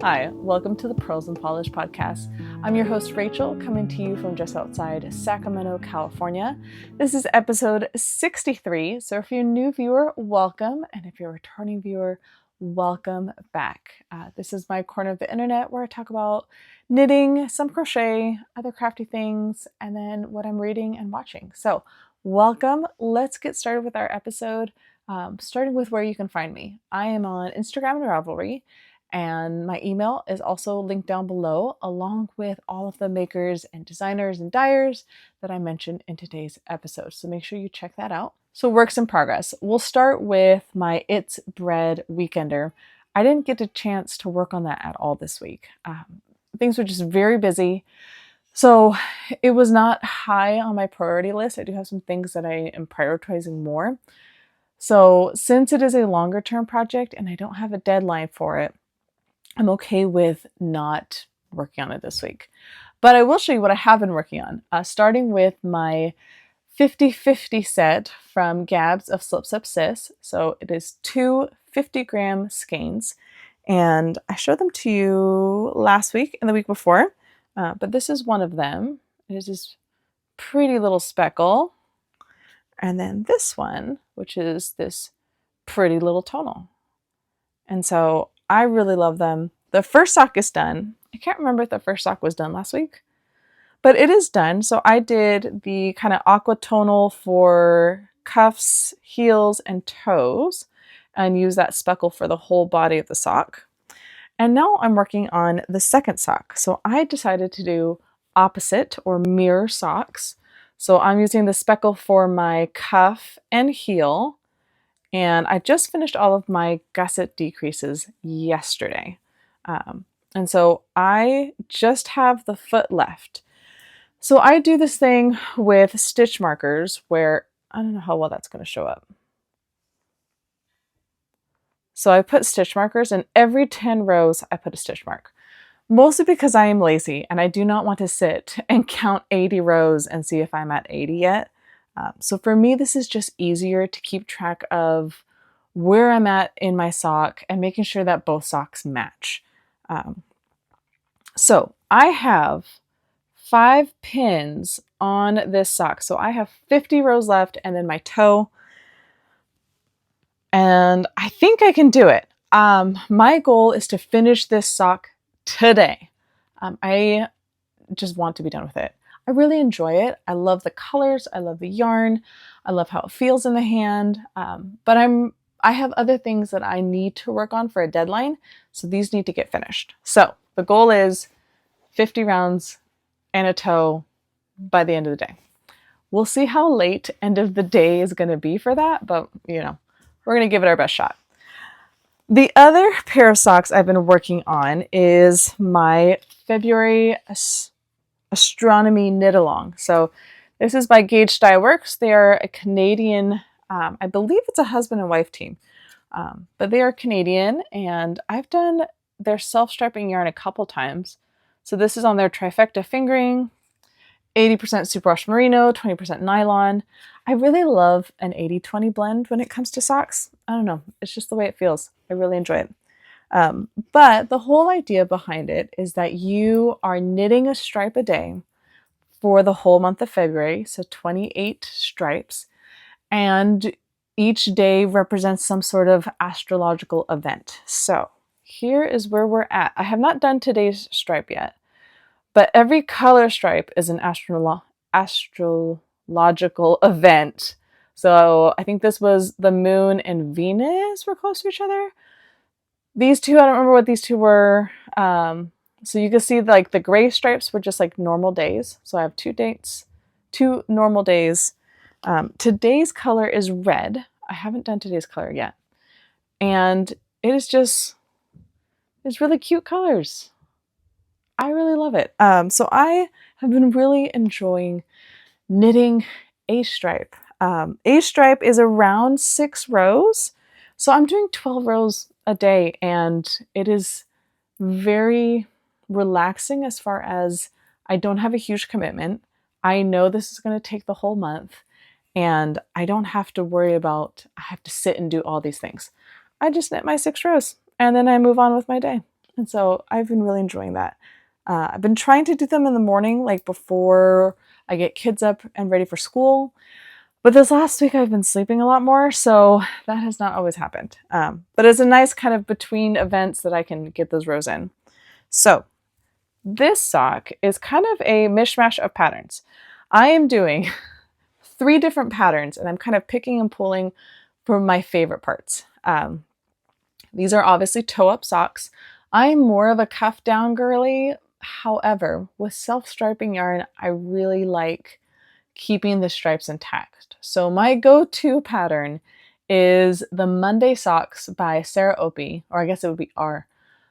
Hi, welcome to the Pearls and Polish podcast. I'm your host, Rachel, coming to you from just outside Sacramento, California. This is episode 63, so if you're a new viewer, welcome, and if you're a returning viewer, welcome back. This is my corner of the internet where I talk about knitting, some crochet, other crafty things, and then what I'm reading and watching. So welcome. Let's get started with our episode, starting with where you can find me. I am on Instagram and Ravelry, and my email is also linked down below, along with all of the makers and designers and dyers that I mentioned in today's episode. So make sure you check that out. So works in progress. We'll start with my It's Bred Weekender. I didn't get a chance to work on that at all this week. Things were just very busy. So it was not high on my priority list. I do have some things that I am prioritizing more. So since it is a longer term project and I don't have a deadline for it, I'm okay with not working on it this week. But I will show you what I have been working on, starting with my 50-50 set from Gabs of Slip Slip Sis. So it is two 50-gram skeins, and I showed them to you last week and the week before, but this is one of them. It is this pretty little speckle, and then this one, which is this pretty little tonal. And so I really love them. The first sock is done. I can't remember if the first sock was done last week, but it is done. So I did the kind of aqua tonal for cuffs, heels, and toes, and use that speckle for the whole body of the sock. And now I'm working on the second sock. So I decided to do opposite or mirror socks. So I'm using the speckle for my cuff and heel. And I just finished all of my gusset decreases yesterday. And so I just have the foot left. So I do this thing with stitch markers where, I don't know how well that's going to show up. So I put stitch markers, and every 10 rows I put a stitch mark. Mostly because I am lazy and I do not want to sit and count 80 rows and see if I'm at 80 yet. So for me, this is just easier to keep track of where I'm at in my sock and making sure that both socks match. So I have 5 pins on this sock. So I have 50 rows left and then my toe. And I think I can do it. My goal is to finish this sock today. I just want to be done with it. I really enjoy it. I love the colors. I love the yarn. I love how it feels in the hand. But I have other things that I need to work on for a deadline. So these need to get finished. So the goal is 50 rounds and a toe by the end of the day. We'll see how late end of the day is going to be for that. But, we're going to give it our best shot. The other pair of socks I've been working on is my Februrary Astronomy knit along. So this is by Gauge Dye Works. They are a Canadian, I believe it's a husband and wife team, but they are Canadian, and I've done their self-striping yarn a couple times. So this is on their trifecta fingering, 80% superwash merino, 20% nylon. I really love an 80-20 blend when it comes to socks. I don't know, it's just the way it feels. I really enjoy it. But the whole idea behind it is that you are knitting a stripe a day for the whole month of February, so 28 stripes, and each day represents some sort of astrological event. So here is where we're at. I have not done today's stripe yet, but every color stripe is an astrological event. So I think this was the moon and Venus were close to each other. These two, I don't remember what these two were. So you can see like the gray stripes were just like normal days. So I have 2 normal days. Today's color is red. I haven't done today's color yet. And it is just, it's really cute colors. I really love it. So I have been really enjoying knitting a stripe. A stripe is around 6 rows. So I'm doing 12 rows a day, and it is very relaxing as far as I don't have a huge commitment. I know this is going to take the whole month, and I don't have to worry about I have to sit and do all these things. I just knit my 6 rows and then I move on with my day. And so I've been really enjoying that. I've been trying to do them in the morning, like before I get kids up and ready for school. But this last week I've been sleeping a lot more, so that has not always happened. But it's a nice kind of between events that I can get those rows in. So this sock is kind of a mishmash of patterns. I am doing 3 different patterns, and I'm kind of picking and pulling for my favorite parts. These are obviously toe-up socks. I'm more of a cuff down girly. However, with self-striping yarn, I really like keeping the stripes intact. So my go-to pattern is the Monday Socks by Sarah Opie, or I guess it would be R.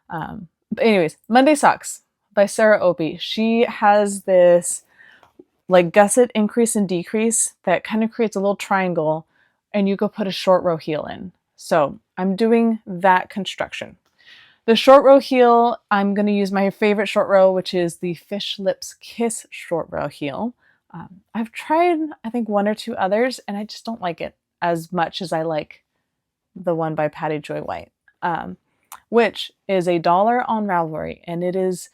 But anyways, Monday Socks by Sarah Opie. She has this like gusset increase and decrease that kind of creates a little triangle, and you could put a short row heel in. So I'm doing that construction. The short row heel, I'm going to use my favorite short row, which is the Fish Lips Kiss short row heel. I've tried, I think, 1 or 2 others, and I just don't like it as much as I like the one by Patty Joy White, which is $1 on Ravelry, and it is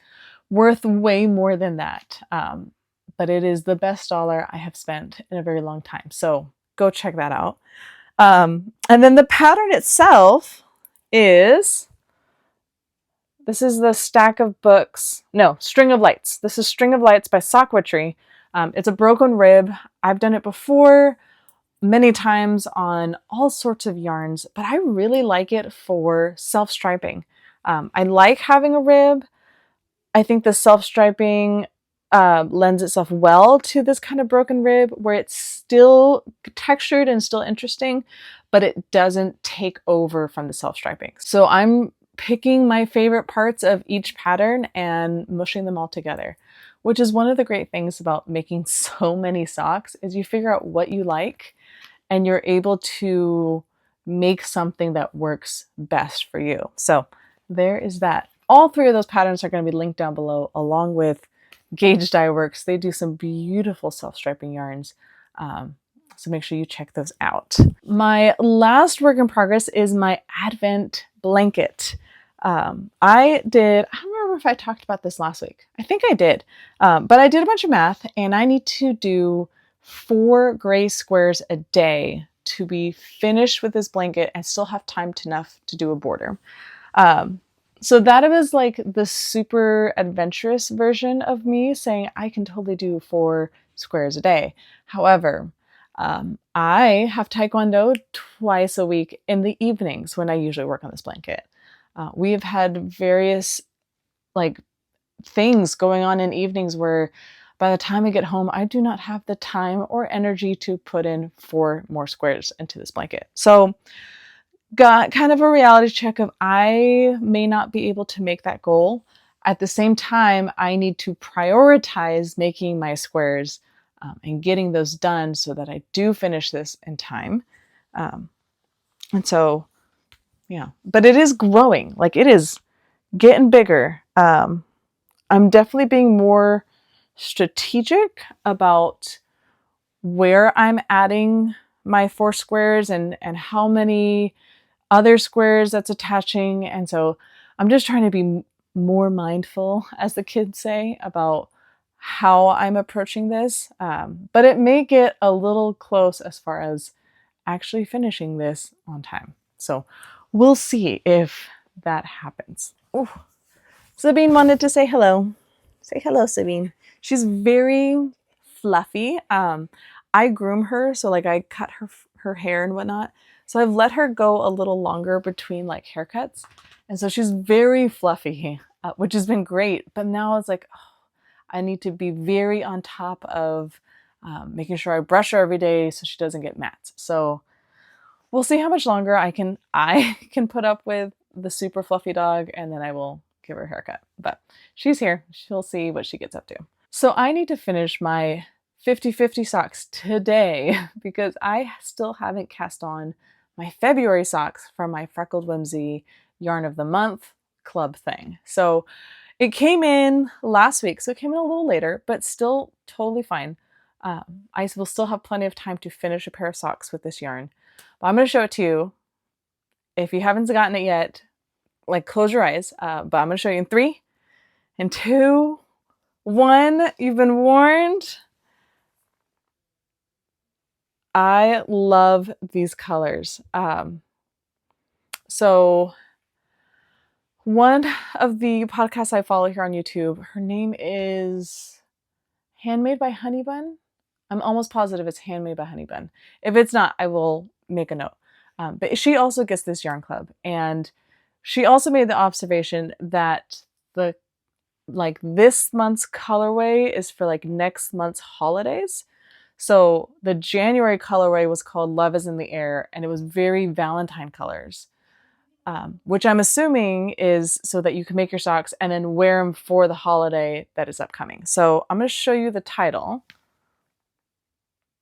worth way more than that. But it is the best dollar I have spent in a very long time. So go check that out. And then the pattern itself is, this is the Stack of Books, no, String of Lights. This is String of Lights by Witchery. It's a broken rib. I've done it before many times on all sorts of yarns, but I really like it for self-striping. I like having a rib. I think the self-striping lends itself well to this kind of broken rib where it's still textured and still interesting, but it doesn't take over from the self-striping. So I'm picking my favorite parts of each pattern and mushing them all together, which is one of the great things about making so many socks is you figure out what you like and you're able to make something that works best for you. So there is that. All 3 of those patterns are going to be linked down below along with Gauge Dye Works. They do some beautiful self-striping yarns. So make sure you check those out. My last work in progress is my Advent blanket. I don't remember if I talked about this last week. I think I did. But I did a bunch of math and I need to do 4 gray squares a day to be finished with this blanket and still have time enough to do a border. So that was like the super adventurous version of me saying I can totally do 4 squares a day. However, I have Taekwondo twice a week in the evenings when I usually work on this blanket. We have had various like things going on in evenings where by the time I get home, I do not have the time or energy to put in 4 more squares into this blanket. So got kind of a reality check of I may not be able to make that goal. At the same time, I need to prioritize making my squares and getting those done so that I do finish this in time. And so, yeah, but it is growing. Like it is getting bigger. I'm definitely being more strategic about where I'm adding my 4 squares and how many other squares that's attaching. And so I'm just trying to be more mindful, as the kids say, about how I'm approaching this. But it may get a little close as far as actually finishing this on time. So we'll see if that happens. Ooh. Sabine wanted to say hello. Say hello, Sabine. She's very fluffy. I groom her, so like I cut her hair and whatnot. So I've let her go a little longer between like haircuts. And so she's very fluffy, which has been great. But now it's like, oh, I need to be very on top of making sure I brush her every day so she doesn't get mats. So we'll see how much longer I can put up with the super fluffy dog, and then I will give her a haircut. But she's here. She'll see what she gets up to. So I need to finish my 50/50 socks today because I still haven't cast on my February socks from my Freckled Whimsy Yarn of the Month club thing. So it came in last week, so it came in a little later, but still totally fine. I will still have plenty of time to finish a pair of socks with this yarn. But I'm going to show it to you. If you haven't gotten it yet, like close your eyes, but I'm going to show you in 3 and 2, 1. You've been warned. I love these colors. So one of the podcasts I follow here on YouTube, her name is Handmade by Honeybun. I'm almost positive it's Handmade by Honeybun. If it's not, I will make a note. But she also gets this yarn club, and she also made the observation that this month's colorway is for like next month's holidays. So the January colorway was called Love is in the Air, and it was very Valentine colors, which I'm assuming is so that you can make your socks and then wear them for the holiday that is upcoming. So I'm going to show you the title.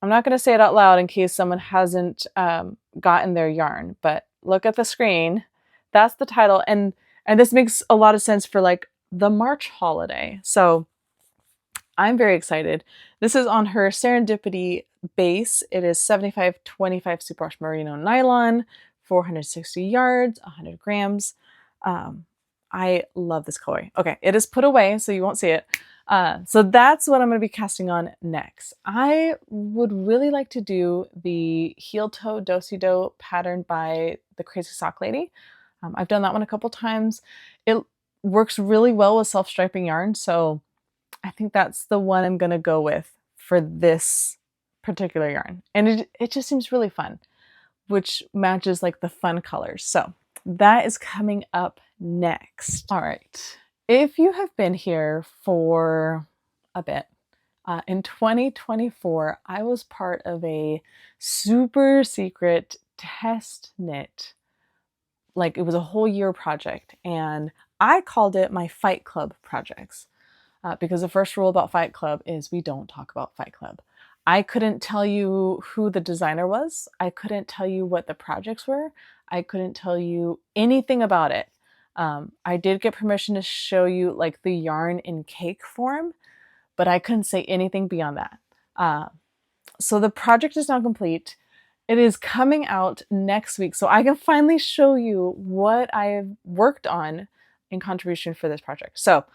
I'm not going to say it out loud in case someone hasn't gotten their yarn, but look at the screen. That's the title. And this makes a lot of sense for like the March holiday. So I'm very excited. This is on her Serendipity base. It is 75/25 superwash merino nylon, 460 yards, 100 grams. I love this colorway. Okay, it is put away, so you won't see it. So that's what I'm going to be casting on next. I would really like to do the heel toe do-si-do pattern by the Crazy Sock Lady. I've done that one a couple times. It works really well with self-striping yarn, so I think that's the one I'm going to go with for this particular yarn. And it just seems really fun, which matches like the fun colors. So that is coming up next. All right. If you have been here for a bit, in 2024, I was part of a super secret test knit. Like it was a whole year project, and I called it my Fight Club projects. Because the first rule about Fight Club is we don't talk about Fight Club. I couldn't tell you who the designer was. I couldn't tell you what the projects were. I couldn't tell you anything about it. I did get permission to show you like the yarn in cake form, but I couldn't say anything beyond that. So the project is now complete. It is coming out next week, so I can finally show you what I've worked on in contribution for this project. So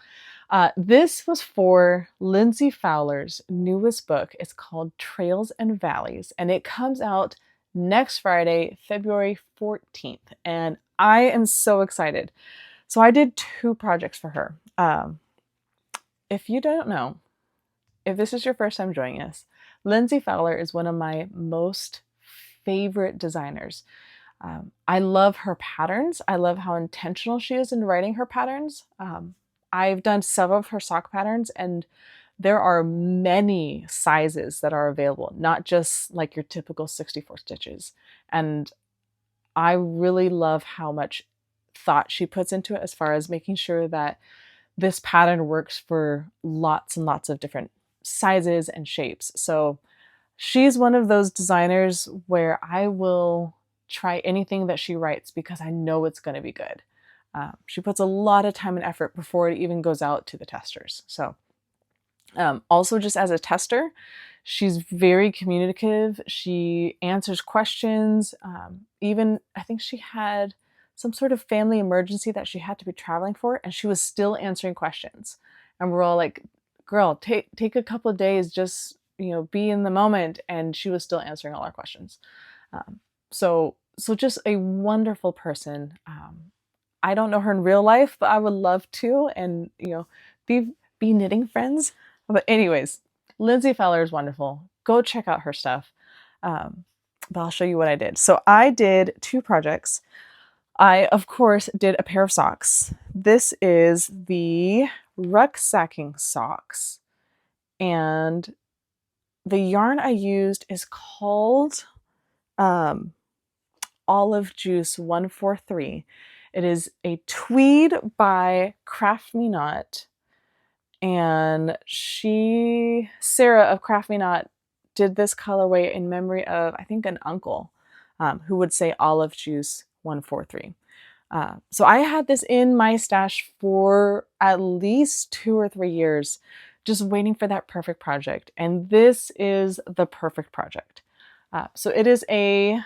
this was for Lindsay Fowler's newest book. It's called Trails and Valleys, and it comes out next Friday, February 14th, and I am so excited. So I did 2 projects for her. If you don't know, if this is your first time joining us, Lindsay Fowler is one of my most favorite designers. I love her patterns. I love how intentional she is in writing her patterns. I've done several of her sock patterns, and there are many sizes that are available, not just like your typical 64 stitches. And I really love how much thought she puts into it as far as making sure that this pattern works for lots and lots of different sizes and shapes. So she's one of those designers where I will try anything that she writes because I know it's going to be good. She puts a lot of time and effort before it even goes out to the testers. So also just as a tester, she's very communicative. She answers questions. Even I think she had some sort of family emergency that she had to be traveling for, and she was still answering questions. And we're all like, girl, take a couple of days, just, be in the moment. And she was still answering all our questions. So just a wonderful person. I don't know her in real life, but I would love to, and be knitting friends. But anyways, Lindsay Fowler is wonderful. Go check out her stuff. But I'll show you what I did. So I did 2 projects. I, of course, did a pair of socks. This is the rucksacking socks. And the yarn I used is called Olive Juice 143. It is a tweed by Craft Me Not. And Sarah of Craft Me Not, did this colorway in memory of, I think, an uncle who would say Olive Juice 143. So I had this in my stash for at least 2 or 3 years, just waiting for that perfect project. And this is the perfect project. So it is a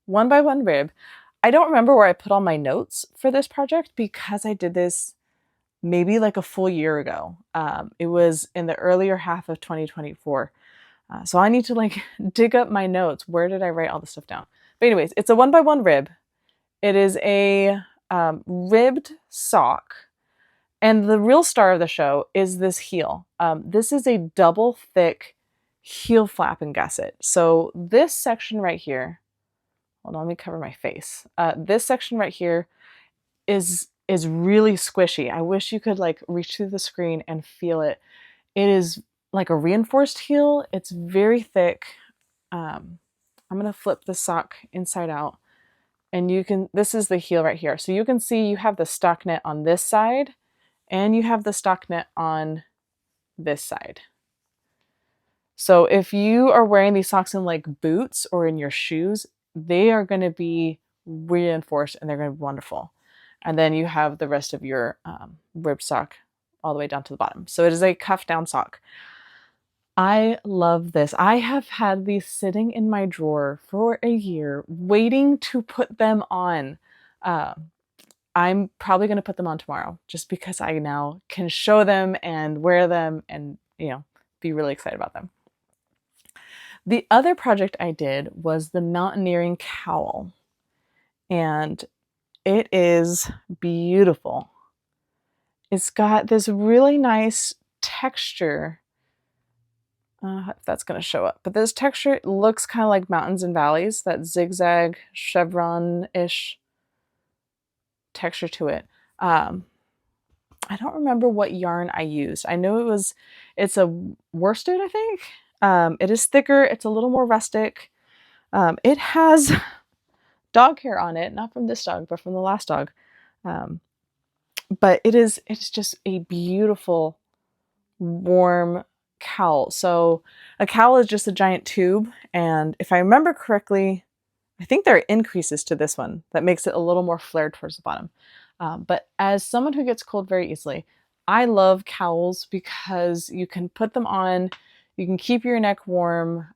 1x1 rib. I don't remember where I put all my notes for this project because I did this maybe like a full year ago. It was in the earlier half of 2024. So I need to like dig up my notes. Where did I write all this stuff down? But anyways, it's a 1x1 rib. It is a ribbed sock. And the real star of the show is this heel. This is a double thick heel flap and gusset. So this section right here, hold on, let me cover my face. This section right here is really squishy. I wish you could like reach through the screen and feel it. It is like a reinforced heel. It's very thick. I'm gonna flip the sock inside out, and you can, this is the heel right here. So you can see you have the stockinette on this side, and you have the stockinette on this side. So if you are wearing these socks in like boots or in your shoes, they are going to be reinforced and they're going to be wonderful. And then you have the rest of your rib sock all the way down to the bottom. So it is a cuff down sock. I love this. I have had these sitting in my drawer for a year waiting to put them on. I'm probably going to put them on tomorrow just because I now can show them and wear them and, you know, be really excited about them. The other project I did was the mountaineering cowl, and it is beautiful. It's got this really nice texture. If that's going to show up, but this texture looks kind of like mountains and valleys, that zigzag chevron-ish texture to it. I don't remember what yarn I used. I know it's a worsted, I think. It is thicker. It's a little more rustic. It has dog hair on it, not from this dog, but from the last dog. But it's just a beautiful, warm cowl. So a cowl is just a giant tube. And if I remember correctly, I think there are increases to this one that makes it a little more flared towards the bottom. But as someone who gets cold very easily, I love cowls because you can put them on, you can keep your neck warm.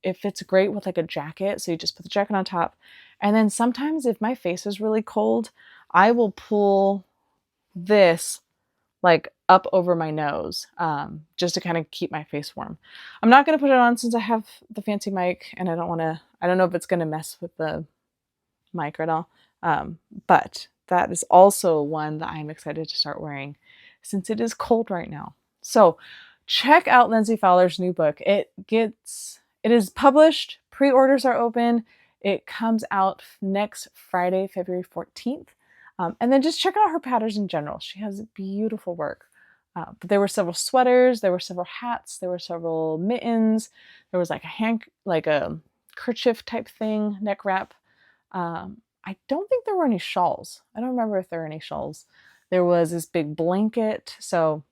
It fits great with like a jacket. So you just put the jacket on top. And then sometimes if my face is really cold, I will pull this like up over my nose just to kind of keep my face warm. I'm not going to put it on since I have the fancy mic and I don't know if it's going to mess with the mic at all. But that is also one that I'm excited to start wearing since it is cold right now. So check out Lindsay Fowler's new book. It is published. Pre-orders are open. It comes out next Friday, February 14th. And then just check out her patterns in general. She has beautiful work. But there were several sweaters, there were several hats, there were several mittens. There was like a kerchief type thing, neck wrap. I don't think there were any shawls. I don't remember if there were any shawls. There was this big blanket. So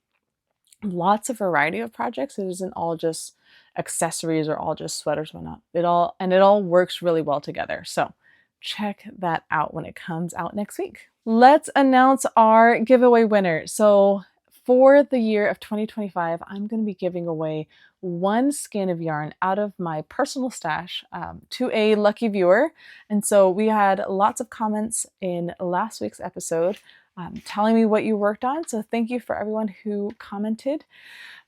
lots of variety of projects. It isn't all just accessories or all just sweaters or whatnot. It all works really well together. So check that out when it comes out next week. Let's announce our giveaway winner. So for the year of 2025, I'm going to be giving away one skein of yarn out of my personal stash to a lucky viewer. And so we had lots of comments in last week's episode telling me what you worked on. So thank you for everyone who commented.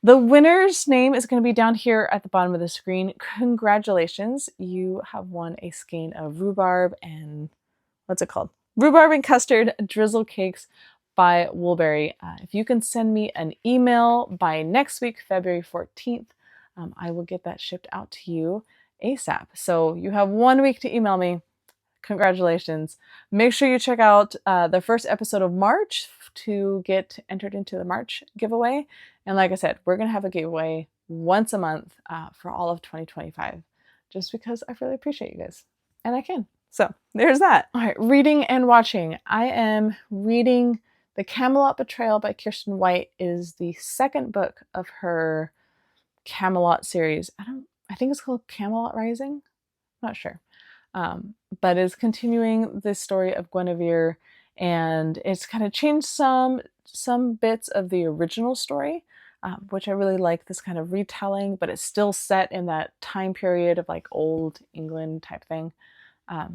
The winner's name is going to be down here at the bottom of the screen. Congratulations. You have won a skein of rhubarb and what's it called? Rhubarb and custard drizzle cakes by Woolberry. If you can send me an email by next week, February 14th, I will get that shipped out to you ASAP. So you have 1 week to email me. Congratulations. Make sure you check out the first episode of March to get entered into the March giveaway. And like I said, we're going to have a giveaway once a month for all of 2025, just because I really appreciate you guys. And I can. So there's that. All right, reading and watching. I am reading The Camelot Betrayal by Kiersten White. Is the second book of her Camelot series. I think it's called Camelot Rising. Not sure. But is continuing the story of Guinevere, and it's kind of changed some bits of the original story, which I really like, this kind of retelling, but it's still set in that time period of like old England type thing.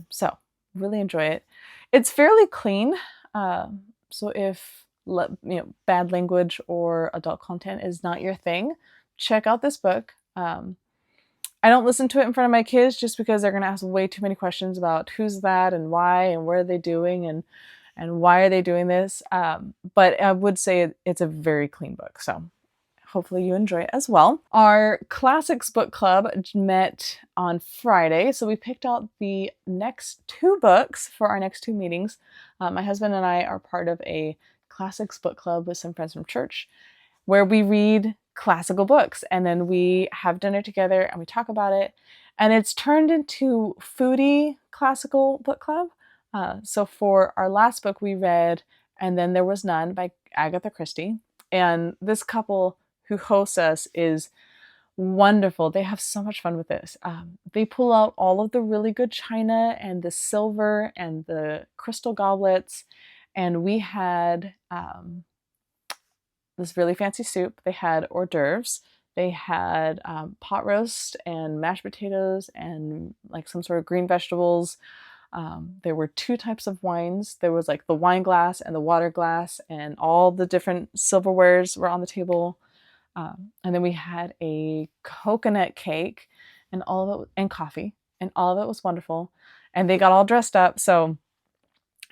So really enjoy it. It's fairly clean, so if bad language or adult content is not your thing, check out this book. I don't listen to it in front of my kids just because they're going to ask way too many questions about who's that and why and what are they doing and why are they doing this. But I would say it's a very clean book. So hopefully you enjoy it as well. Our classics book club met on Friday. So we picked out the next 2 books for our next 2 meetings. My husband and I are part of a classics book club with some friends from church where we read classical books and then we have dinner together and we talk about it. And it's turned into foodie classical book club. So for our last book we read And Then There Was None by Agatha Christie. And this couple who hosts us is wonderful. They have so much fun with this. They pull out all of the really good china and the silver and the crystal goblets. And we had this really fancy soup. They had hors d'oeuvres. They had pot roast and mashed potatoes and like some sort of green vegetables. There were 2 types of wines. There was like the wine glass and the water glass, and all the different silverwares were on the table. And then we had a coconut cake and all of it, and coffee, and all of it was wonderful. And they got all dressed up. So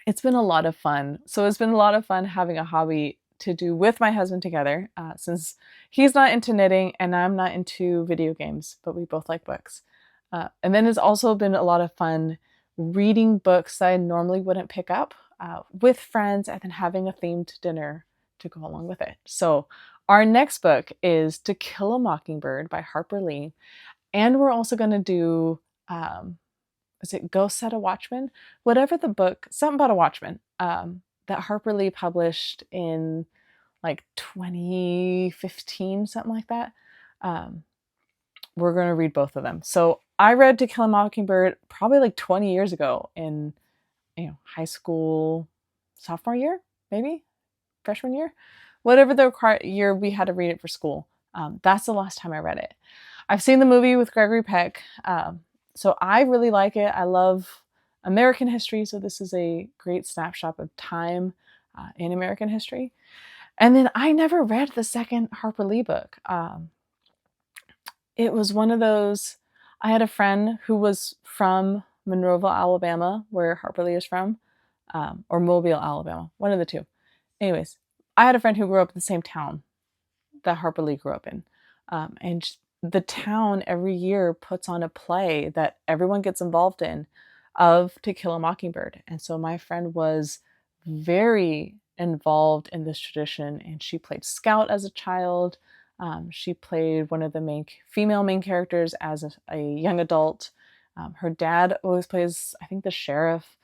it's been a lot of fun. So it's been a lot of fun having a hobby to do with my husband together, since he's not into knitting and I'm not into video games, but we both like books. And then it's also been a lot of fun reading books that I normally wouldn't pick up with friends, and then having a themed dinner to go along with it. So our next book is To Kill a Mockingbird by Harper Lee. And we're also going to do, is it Go Set a Watchman? Whatever the book, something about a watchman, that Harper Lee published in like 2015, something like that. We're going to read both of them. So I read To Kill a Mockingbird probably like 20 years ago in high school, sophomore year, maybe freshman year. Whatever the year we had to read it for school. That's the last time I read it. I've seen the movie with Gregory Peck, so I really like it. I love American history, so this is a great snapshot of time in American history. And then I never read the second Harper Lee book. It was one of those, I had a friend who was from Monroeville, Alabama, where Harper Lee is from, or Mobile, Alabama, one of the two. Anyways, I had a friend who grew up in the same town that Harper Lee grew up in. And the town every year puts on a play that everyone gets involved in of To Kill a Mockingbird. And so my friend was very involved in this tradition, and she played Scout as a child. She played one of the female main characters as a young adult. Her dad always plays, I think, the sheriff.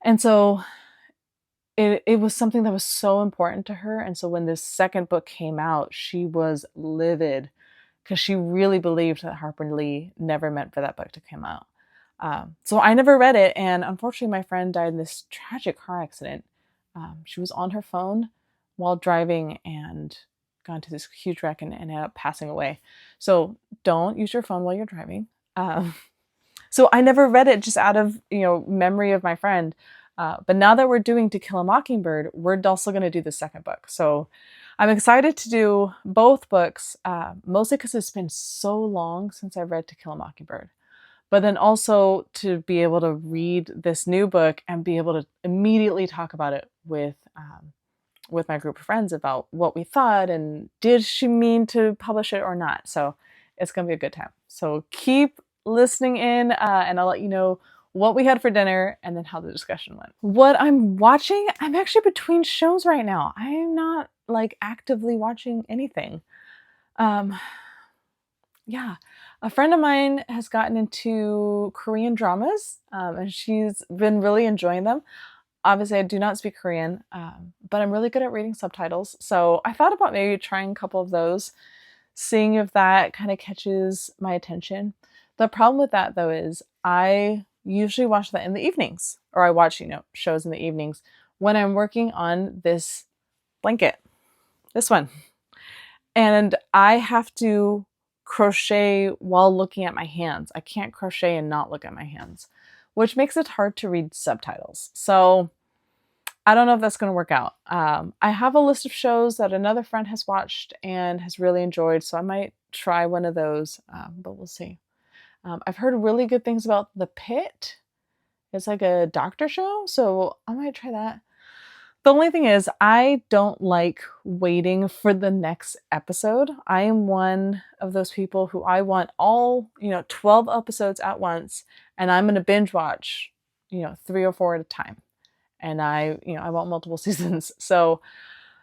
And so it was something that was so important to her. And so when this second book came out, she was livid because she really believed that Harper Lee never meant for that book to come out. So I never read it. And unfortunately, my friend died in this tragic car accident. She was on her phone while driving and got into this huge wreck and ended up passing away. So don't use your phone while you're driving. So I never read it just out of memory of my friend. But now that we're doing To Kill a Mockingbird, we're also going to do the second book. So I'm excited to do both books, mostly because it's been so long since I read To Kill a Mockingbird. But then also to be able to read this new book and be able to immediately talk about it with my group of friends about what we thought and did she mean to publish it or not. So it's going to be a good time. So keep listening in and I'll let you know what we had for dinner and then how the discussion went. What I'm watching, I'm actually between shows right now. I'm not like actively watching anything. Yeah, a friend of mine has gotten into Korean dramas and she's been really enjoying them. Obviously, I do not speak Korean, but I'm really good at reading subtitles. So I thought about maybe trying a couple of those, seeing if that kind of catches my attention. The problem with that, though, is I usually watch that in the evenings, or I watch, shows in the evenings when I'm working on this blanket, this one. And I have to crochet while looking at my hands. I can't crochet and not look at my hands, which makes it hard to read subtitles. So I don't know if that's going to work out. I have a list of shows that another friend has watched and has really enjoyed, so I might try one of those, but we'll see. I've heard really good things about The Pit. It's like a doctor show, so I might try that. The only thing is, I don't like waiting for the next episode. I am one of those people who I want all, 12 episodes at once, and I'm going to binge watch, 3 or 4 at a time. And I want multiple seasons. So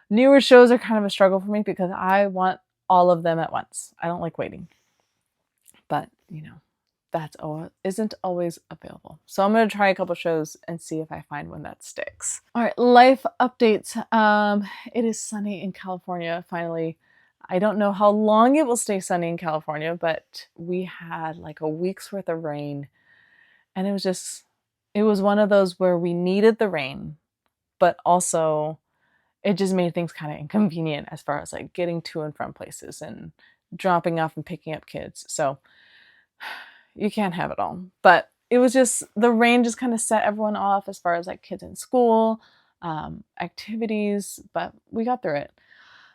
newer shows are kind of a struggle for me because I want all of them at once. I don't like waiting. But, that isn't always available. So I'm going to try a couple shows and see if I find one that sticks. All right, life updates. It is sunny in California, finally. I don't know how long it will stay sunny in California, but we had like a week's worth of rain. And it was one of those where we needed the rain, but also it just made things kind of inconvenient as far as like getting to and from places and dropping off and picking up kids. So you can't have it all. But it was just, the rain just kind of set everyone off as far as like kids in school, activities, but we got through it.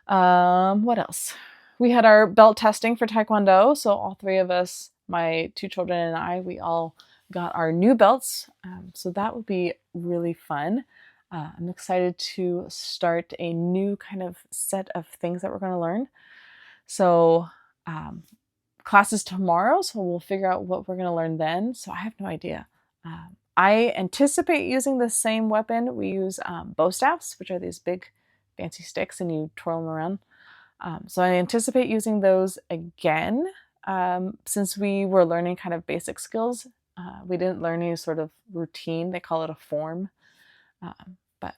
What else? We had our belt testing for Taekwondo. So all 3 of us, my 2 children and I, we all got our new belts. So that would be really fun. I'm excited to start a new kind of set of things that we're going to learn. So class is tomorrow, so we'll figure out what we're going to learn then. So I have no idea. I anticipate using the same weapon. We use bow staffs, which are these big fancy sticks and you twirl them around. So I anticipate using those again. Since we were learning kind of basic skills, we didn't learn any sort of routine. They call it a form. But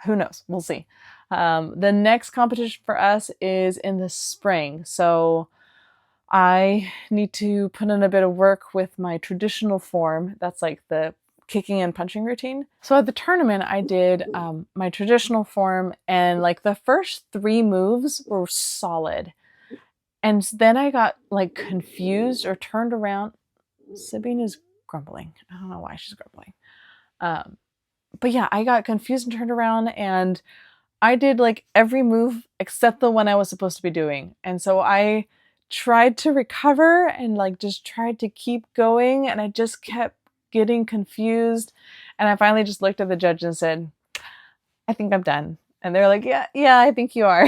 who knows? We'll see. The next competition for us is in the spring. So I need to put in a bit of work with my traditional form. That's like the kicking and punching routine. So at the tournament, I did my traditional form, and like the first 3 moves were solid. And then I got like confused or turned around. Sabine is grumbling. I don't know why she's grumbling. But yeah, I got confused and turned around, and I did like every move except the one I was supposed to be doing. And so I tried to recover and like just tried to keep going, and I just kept getting confused. And I finally just looked at the judge and said, I think I'm done. And they're like, yeah, I think you are.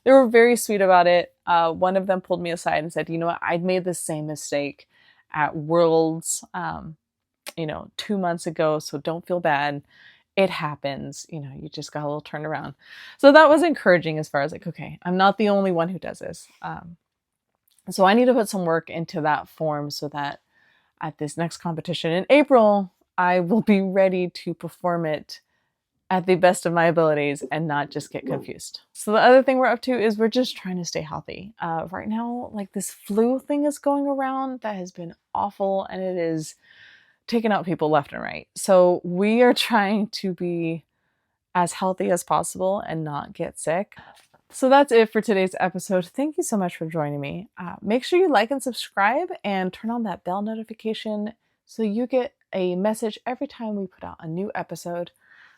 They were very sweet about it. One of them pulled me aside and said, you know what, I'd made the same mistake at Worlds, 2 months ago. So don't feel bad. It happens. You just got a little turned around. So that was encouraging as far as like, okay, I'm not the only one who does this. So I need to put some work into that form so that at this next competition in April, I will be ready to perform it at the best of my abilities and not just get confused. So the other thing we're up to is we're just trying to stay healthy. Right now, like this flu thing is going around that has been awful, and it is taking out people left and right. So we are trying to be as healthy as possible and not get sick. So that's it for today's episode. Thank you so much for joining me. Make sure you like and subscribe and turn on that bell notification so you get a message every time we put out a new episode.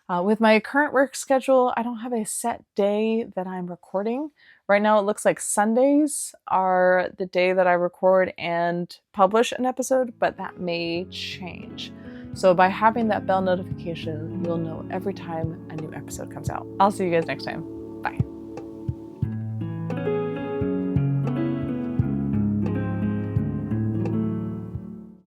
With my current work schedule, I don't have a set day that I'm recording. Right now, it looks like Sundays are the day that I record and publish an episode, but that may change. So by having that bell notification, you'll know every time a new episode comes out. I'll see you guys next time. Bye.